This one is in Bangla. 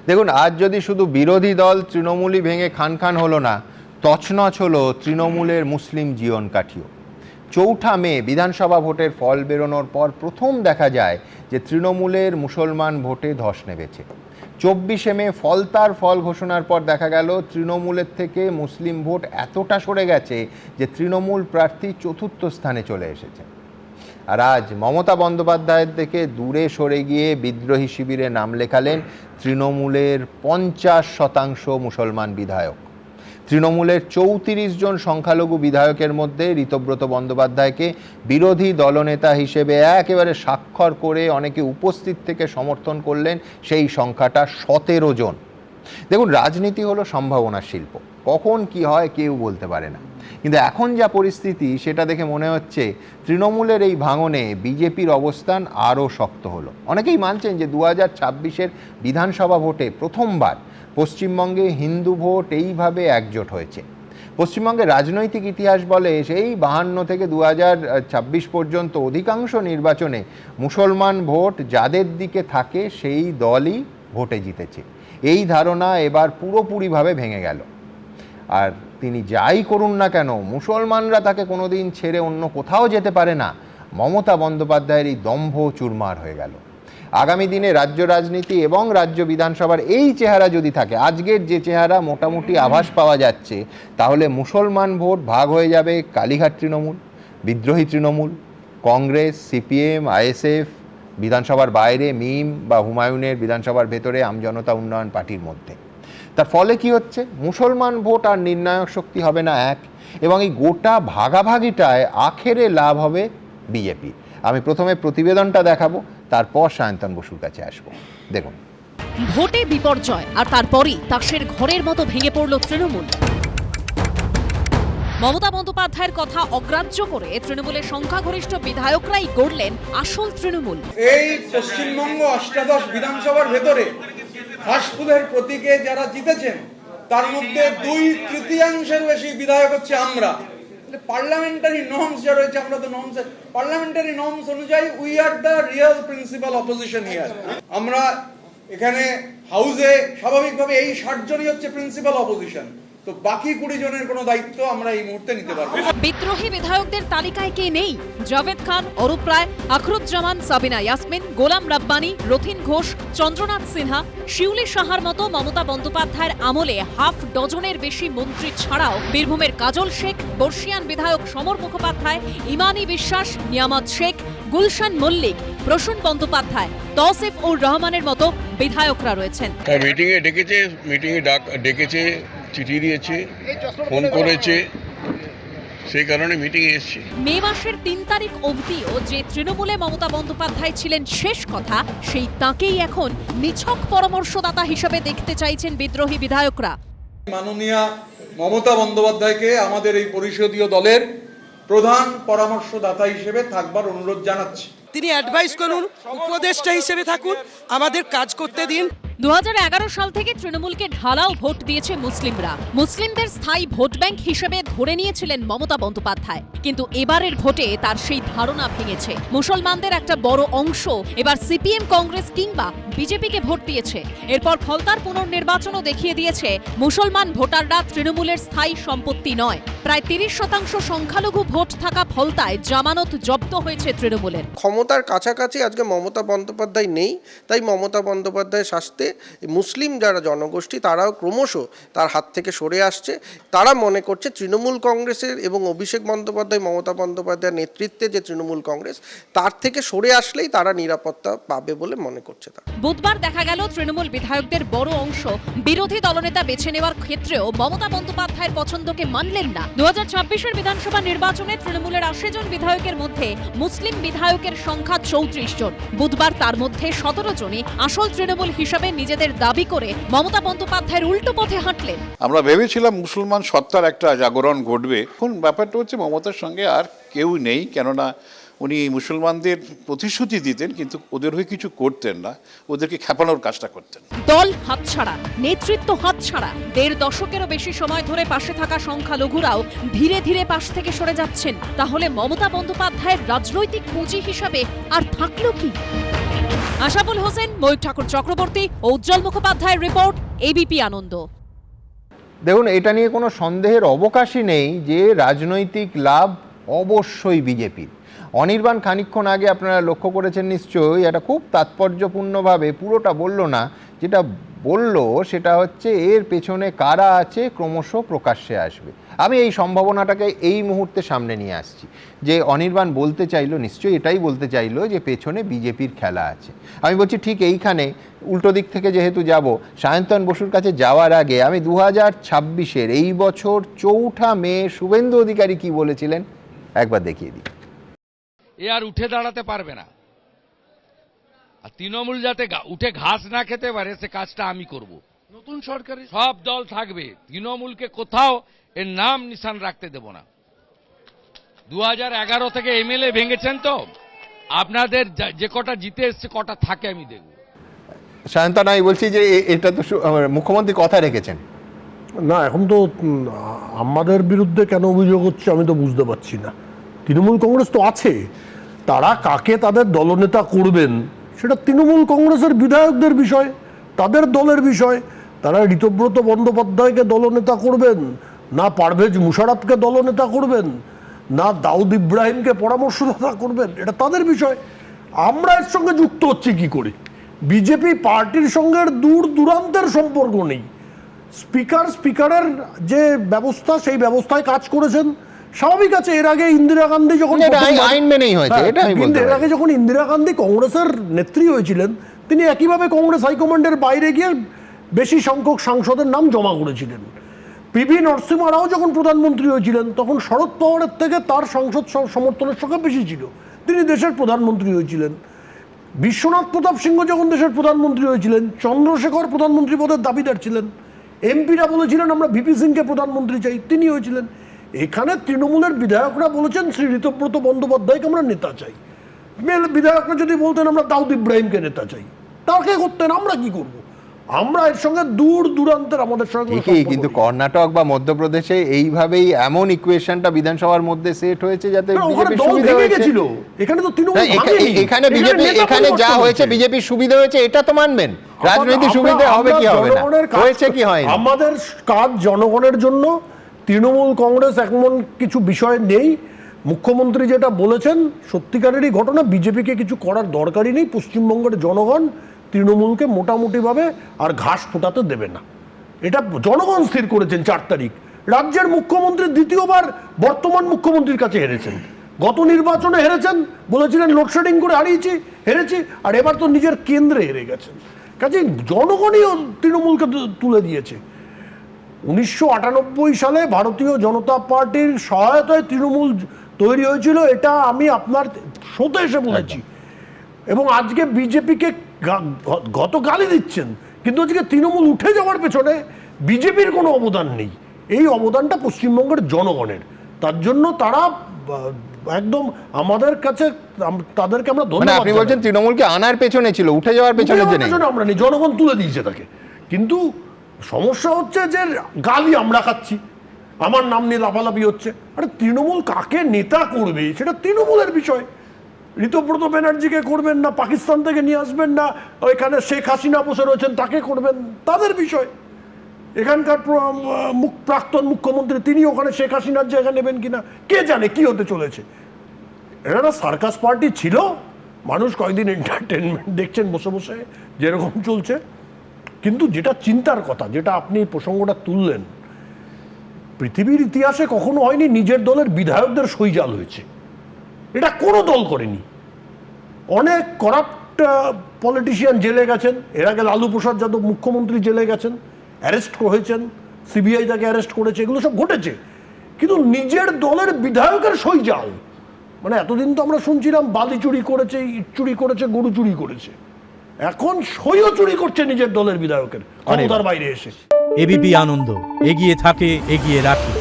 দেখুন, আজ যদি শুধু বিরোধী দল তৃণমূলই ভেঙে খান খান হলো না, তছনছ হলো তৃণমূলের মুসলিম জীবন কাঠিও। ৪ঠা মে বিধানসভা ভোটের ফল বেরোনোর পর প্রথম দেখা যায় যে তৃণমূলের মুসলমান ভোটে ধস নেমেছে। ২৪শে মে ফলতার ফল ঘোষণার পর দেখা গেল তৃণমূলের থেকে মুসলিম ভোট এতটা সরে গেছে যে তৃণমূল প্রার্থী ৪র্থ স্থানে চলে এসেছে। আর আজ মমতা বন্দ্যোপাধ্যায়ের থেকে দূরে সরে গিয়ে বিদ্রোহী শিবিরে নাম লেখালেন তৃণমূলের ৫০% মুসলমান বিধায়ক। তৃণমূলের ৩৪ জন সংখ্যালঘু বিধায়কের মধ্যে ঋতব্রত বন্দ্যোপাধ্যায়কে বিরোধী দলনেতা হিসেবে একেবারে স্বাক্ষর করে অনেকে উপস্থিত থেকে সমর্থন করলেন, সেই সংখ্যাটা ১৭ জন। দেখুন, রাজনীতি হলো সম্ভাবনার শিল্প, কখন কি হয় কেউ বলতে পারে না। কিন্তু এখন যা পরিস্থিতি সেটা দেখে মনে হচ্ছে তৃণমূলের এই ভাঙনে বিজেপির অবস্থান আরও শক্ত হলো। অনেকেই মানছেন যে ২০২৬-এর বিধানসভা ভোটে প্রথমবার পশ্চিমবঙ্গে হিন্দু ভোট এইভাবে একজোট হয়েছে। পশ্চিমবঙ্গের রাজনৈতিক ইতিহাস বলে সেই ৫২ থেকে ২০২৬ পর্যন্ত অধিকাংশ নির্বাচনে মুসলমান ভোট যাদের দিকে থাকে সেই দলই ভোটে জিতেছে। এই ধারণা এবার পুরোপুরিভাবে ভেঙে গেল। আর তিনি যাই করুন না কেন, মুসলমানরা তাকে কোনোদিন ছেড়ে অন্য কোথাও যেতে পারে না। মমতা বন্দ্যোপাধ্যায়ের এই দম্ভ চুরমার হয়ে গেল। আগামী দিনে রাজ্য রাজনীতি এবং রাজ্য বিধানসভার এই চেহারা যদি থাকে, আজকের যে চেহারা মোটামুটি আভাস পাওয়া যাচ্ছে, তাহলে মুসলমান ভোট ভাগ হয়ে যাবে কালীঘাট তৃণমূল, বিদ্রোহী তৃণমূল, কংগ্রেস, সিপিএম, আইএসএফ, বিধানসভার বাইরে মিম বা হুমায়ুনের বিধানসভার ভেতরে আমজনতা উন্নয়ন পার্টির মধ্যে। তার ফলে কি হচ্ছে, মুসলমান ভোট আর নির্ণায়ক শক্তি হবে না এক, এবং এই গোটা ভাগাভাগিটায় আখেরে লাভ হবে বিজেপি। আমি প্রথমে প্রতিবেদনটা দেখাবো, তারপর সায়ন্তন বসুর কাছে আসবো। দেখুন, ভোটে বিপর্যয় আর তারপরই তাসের ঘরের মতো ভেঙে পড়ল তৃণমূল। মমতা বন্দ্যোপাধ্যায়ের কথা অগ্রাহ্য করে তৃণমূলের সংখ্যাগরিষ্ঠ বিধায়করাই গড়লেন আসল তৃণমূল। এই পশ্চিমবঙ্গ অষ্টাদশ বিধানসভার ভেতরে হাসপুদের প্রতীকে যারা জিতেছেন তার মধ্যে 2/3 বেশি বিধায়ক হচ্ছে আমরা। পার্লামেন্টারি নর্মস যা রয়েছে, আমরা তো নর্মস, পার্লামেন্টারি নর্মস অনুযায়ী we are the real principal opposition here. আমরা এখানে হাউসে স্বাভাবিকভাবে এই 60 জনই হচ্ছে প্রিন্সিপাল অপোজিশন, তো বাকি 20 জনের কোনো দায়িত্ব আমরা এই মুহূর্তে নিতে পারবো। বিদ্রোহী বিধায়কদের তালিকায় কে নেই? জাভেদ খান, অরূপ রায়, আখরুজ্জামান, সাবিনা ইয়াসমিন, গোলাম রাব্বানি, রথিন ঘোষ, চন্দ্রনাথ সিনহা, শিউলি সাহার মতো মমতা বন্দ্যোপাধ্যায়ের আমলে হাফ ডজনের বেশি মন্ত্রী ছাড়াও বীরভূমের কাজল শেখ, বর্ষিয়ান বিধায়ক সমর মুখোপাধ্যায়, ইমানি বিশ্বাস, নিয়ামত শেখ, গুলশান মল্লিক, প্রসূন বন্দ্যোপাধ্যায়, তৌসিফ উর রহমানের মতো বিধায়করা রয়েছেন। মিটিংয়ে ডেকেছে, চিঠি দিয়েছে, ফোন করেছে, সেই কারণে মিটিংয়ে এসেছি। মে মাসের ৩ তারিখ অবধিও যে তৃণমূলে মমতা বন্দ্যোপাধ্যায় ছিলেন শেষ কথা, সেই তাঁকেই এখন নিছক পরামর্শদাতা হিসেবে দেখতে চাইছেন বিদ্রোহী বিধায়করা। মাননীয়া মমতা বন্দ্যোপাধ্যায়কে আমাদের এই পরিষদীয় দলের প্রধান পরামর্শদাতা হিসেবে থাকবার অনুরোধ জানাচ্ছি। তিনি অ্যাডভাইস করুন, উপদেষ্টা হিসেবে থাকুন, আমাদের কাজ করতে দিন। ২০১১ সাল থেকে তৃণমূলকে ঢালাও ভোট দিয়েছে মুসলিমরা। মুসলিমদের স্থায়ী ভোট ব্যাংক হিসেবে ধরে নিয়েছিলেন মমতা বন্দ্যোপাধ্যায়, কিন্তু এবারের ভোটে তার সেই ধারণা ভেঙেছে। মুসলমানদের একটা বড় অংশ এবার সিপিএম, কংগ্রেস কিংবা বিজেপিকে ভোট দিয়েছে। এরপর ফলতার পুনর্নির্বাচনও দেখিয়ে দিয়েছে মুসলমান ভোটাররা তৃণমূলের স্থায়ী সম্পত্তি নয়। প্রায় ৩০% সংখ্যালঘু ভোট থাকা ফলতায় জামানত জব্দ হয়েছে তৃণমূলের। ক্ষমতার কাছাকাছি আজকে মমতা বন্দ্যোপাধ্যায় নেই, তাই মমতা বন্দ্যোপাধ্যায়ের শাস্তে মুসলিম যারা জনগোষ্ঠী তারাও ক্রমশ তার হাত থেকে সরে আসছে। তারা মনে করছে তৃণমূল কংগ্রেসের এবং অভিষেক বন্দ্যোপাধ্যায়, মমতা বন্দ্যোপাধ্যায়ের নেতৃত্বে যে তৃণমূল কংগ্রেস, তার থেকে সরে আসলেই তারা নিরাপত্তা পাবে বলে মনে করছে তারা। বুধবার দেখা গেল তৃণমূল বিধায়কদের বড় অংশ বিরোধী দলনেতা বেছে নেওয়ার ক্ষেত্রেও মমতা বন্দ্যোপাধ্যায়ের পছন্দকে মানলেন না। ২০২৬-এর বিধানসভা নির্বাচনে তৃণমূলের ৮০ জন বিধায়কের মধ্যে মুসলিম বিধায়কের সংখ্যা ৩৪ জন। বুধবার তার মধ্যে ১৭ জনই আসল তৃণমূল হিসাবে নিজেদের দাবি করে মমতা বন্দ্যোপাধ্যায়ের উল্টো পথে হাঁটলেন। আমরা ভেবেছিলাম মুসলমান সত্তার একটা জাগরণ ঘটবে। এখন ব্যাপারটা হচ্ছে মমতার সঙ্গে আর কেউ নেই, কেননা উনি মুসলমানদের প্রতিশ্রুতি দিতেন কিন্তু ওদের হয়ে কিছু করতেন না, ওদেরকে খেপানোর কাজটা করতেন। দল হাতছাড়া, নেতৃত্ব হাতছাড়া, ১.৫ দশকেরও বেশি সময় ধরে পাশে থাকা সংখ্যালঘুরাও ধীরে ধীরে পাশ থেকে সরে যাচ্ছেন। তাহলে মমতা বন্দ্যোপাধ্যায়ের রাজনৈতিক পুঁজি হিসাবে আর থাকলো কি? আশাফুল হোসেন, ময়ূর ঠাকুর চক্রবর্তী ও উজ্জ্বল মুখোপাধ্যায়ের রিপোর্ট, এবিপি আনন্দ। দেখুন, এটা নিয়ে কোনো সন্দেহের অবকাশই নেই যে রাজনৈতিক লাভ অবশ্যই বিজেপির। অনির্বাণ খানিকক্ষণ আগে আপনারা লক্ষ্য করেছেন নিশ্চয়ই, এটা খুব তাৎপর্যপূর্ণভাবে পুরোটা বলল না, যেটা বলল সেটা হচ্ছে এর পেছনে কারা আছে ক্রমশ প্রকাশ্যে আসবে। আমি এই সম্ভাবনাটাকে এই মুহূর্তে সামনে নিয়ে আসছি যে অনির্বাণ বলতে চাইলো, নিশ্চয়ই এটাই বলতে চাইলো যে পেছনে বিজেপির খেলা আছে। আমি বলছি ঠিক এইখানে উল্টো দিক থেকে যেহেতু যাব, সায়ন্তন বসুর কাছে যাওয়ার আগে আমি 2026-এর এই বছর 4 মে শুভেন্দু অধিকারী কি বলেছিলেন একবার দেখিয়ে দিই। এ আর উঠে দাঁড়াতে পারবে না, আর তৃণমূল যাতে উঠে ঘাস না খেতে পারে সে কাজটা আমি করব। নতুন সরকারে সব দল থাকবে, তৃণমূলকে কোথাও এর নাম নিশান রাখতে দেব না। 2011 থেকে এমএলএ ভেঙেছেন তো, আপনাদের যে কটা জিতে এসছে কটা থাকে আমি দেখব। সায়ন্তন, আমি বলছি যে এটা তো মুখ্যমন্ত্রী কথা রেখেছেন না। এখন তো আমাদের বিরুদ্ধে কেন অভিযোগ হচ্ছে আমি তো বুঝতে পারছি না। তৃণমূল কংগ্রেস তো আছে, তারা কাকে তাদের দলনেতা করবেন সেটা তৃণমূল কংগ্রেসের বিধায়কদের বিষয়, তাদের দলের বিষয়। তারা ঋতব্রত বন্দ্যোপাধ্যায়কে দলনেতা করবেন, না পারভেজ মুশারফকে দলনেতা করবেন, না দাউদ ইব্রাহিমকে পরামর্শদাতা করবেন, এটা তাদের বিষয়। আমরা এর সঙ্গে যুক্ত হচ্ছি কি করে? বিজেপি পার্টির সঙ্গে দূর দূরান্তের সম্পর্ক নেই। স্পিকারের যে ব্যবস্থা সেই ব্যবস্থায় কাজ করেছেন, স্বাভাবিক আছে। এর আগে ইন্দিরা গান্ধী যখন আইন মেনেই হয়েছে, এটা আমি বলতে এর আগে যখন ইন্দিরা গান্ধী কংগ্রেসের নেত্রী হয়েছিলেন, তিনি একইভাবে কংগ্রেস হাইকমান্ডের বাইরে গিয়ে বেশি সংখ্যক সাংসদের নাম জমা করেছিলেন। পিভি নরসিংহ রাও যখন প্রধানমন্ত্রী হয়েছিলেন তখন শরদ পাওয়ারের থেকে তার সংসদ সমর্থনের সংখ্যা বেশি ছিল, তিনি দেশের প্রধানমন্ত্রী হয়েছিলেন। বিশ্বনাথ প্রতাপ সিংহ যখন দেশের প্রধানমন্ত্রী হয়েছিলেন, চন্দ্রশেখর প্রধানমন্ত্রী পদের দাবিদার ছিলেন। এমপিরা বলেছিলেন আমরা ভিপি সিংকে প্রধানমন্ত্রী চাই, তিনি হয়েছিলেন। এখানে তৃণমূলের বিধায়করা বলেছেন শ্রী ঋতব্রত বন্দ্যোপাধ্যায়কে আমরা নেতা চাই। বিধায়করা যদি বলতেন আমরা দাউদ ইব্রাহিমকে নেতা চাই, তাকে করতেন, আমরা কি করব? আমরা এর সঙ্গে দূর দূরান্তের আমাদের সঙ্গে ঠিকই, কিন্তু কর্ণাটক বা মধ্যপ্রদেশে এইভাবেই এমন ইকুয়েশনটা বিধানসভার মধ্যে সেট হয়েছে যাতে বিজেপির সুবিধা হয়েছে। এখানে তো তৃণমূল এখানে বিজেপি এখানে যা হয়েছে বিজেপির সুবিধা হয়েছে, এটা তো মানবেন। রাজনৈতিক সুবিধা হবে কি হবে না, হয়েছে কি হয়। আমাদের কাজ জনগণের জন্য। তৃণমূল কংগ্রেস এমন কিছু বিষয় নেই। মুখ্যমন্ত্রী যেটা বলেছেন সত্যিকারেরই ঘটনা, বিজেপিকে কিছু করার দরকারই নেই। পশ্চিমবঙ্গের জনগণ তৃণমূলকে মোটামুটিভাবে আর ঘাস ফোটাতে দেবে না, এটা জনগণ স্থির করেছেন 4 তারিখ। রাজ্যের মুখ্যমন্ত্রী দ্বিতীয়বার বর্তমান মুখ্যমন্ত্রীর কাছে হেরেছেন। গত নির্বাচনে হেরেছেন, বলেছিলেন লোডশেডিং করে হেরেছি, আর এবার তো নিজের কেন্দ্রে হেরে গেছেন। কাজে জনগণই তৃণমূলকে তুলে দিয়েছে। 1998 সালে ভারতীয় জনতা পার্টির সহায়তায় তৃণমূল তৈরি হয়েছিল, এটা আমি আপনার শোতে এসে বলেছি। এবং আজকে বিজেপিকে গত গালি দিচ্ছেন, কিন্তু আজকে তৃণমূল উঠে যাওয়ার পেছনে বিজেপির কোনো অবদান নেই। এই অবদানটা পশ্চিমবঙ্গের জনগণের। তার জন্য তারা একদম আমাদের কাছে, তাদেরকে আমরা ধন্যবাদ। আপনি বলছেন তৃণমূলকে আনার পেছনে ছিল, উঠে যাওয়ার পেছনে আমরা নেই, জনগণ তুলে দিয়েছে তাকে। কিন্তু সমস্যা হচ্ছে যে গালি আমরা খাচ্ছি, আমার নাম নিয়ে লাফালাফি হচ্ছে। আরে তৃণমূল কাকে নেতা করবে সেটা তৃণমূলের বিষয়। ঋতব্রত ব্যানার্জিকে করবেন না, পাকিস্তান থেকে নিয়ে আসবেন না, ওইখানে শেখ হাসিনা বসে রয়েছেন তাকে করবেন, তাদের বিষয়। এখানকার প্রাক্তন মুখ্যমন্ত্রী তিনি ওখানে শেখ হাসিনার জায়গা নেবেন কিনা কে জানে কি হতে চলেছে। এটা সার্কাস পার্টি ছিল, মানুষ কয়েকদিন এন্টারটেনমেন্ট দেখছেন বসে বসে যেরকম চলছে। কিন্তু যেটা চিন্তার কথা, যেটা আপনি প্রসঙ্গটা তুললেন, পৃথিবীর ইতিহাসে কখনো হয়নি নিজের দলের বিধায়কদের সইজাল হয়েছে, এটা কোনো দল করেনি। অনেক করাপ্ট পলিটিশিয়ান জেলে গেছেন, এর আগে লালু প্রসাদ যাদব মুখ্যমন্ত্রী জেলে গেছেন, অ্যারেস্ট হয়েছেন, সিবিআই তাকে অ্যারেস্ট করেছে, এগুলো সব ঘটেছে। কিন্তু নিজের দলের বিধায়কের সইজাল, মানে এতদিন তো আমরা শুনছিলাম বালি চুরি করেছে, ইট চুরি করেছে, গরু চুরি করেছে, এখন সইও চুরি করছে নিজের দলের বিধায়কের ক্ষমতার বাইরে এসে। এবিপি আনন্দ, এগিয়ে থাকে, এগিয়ে রাখে।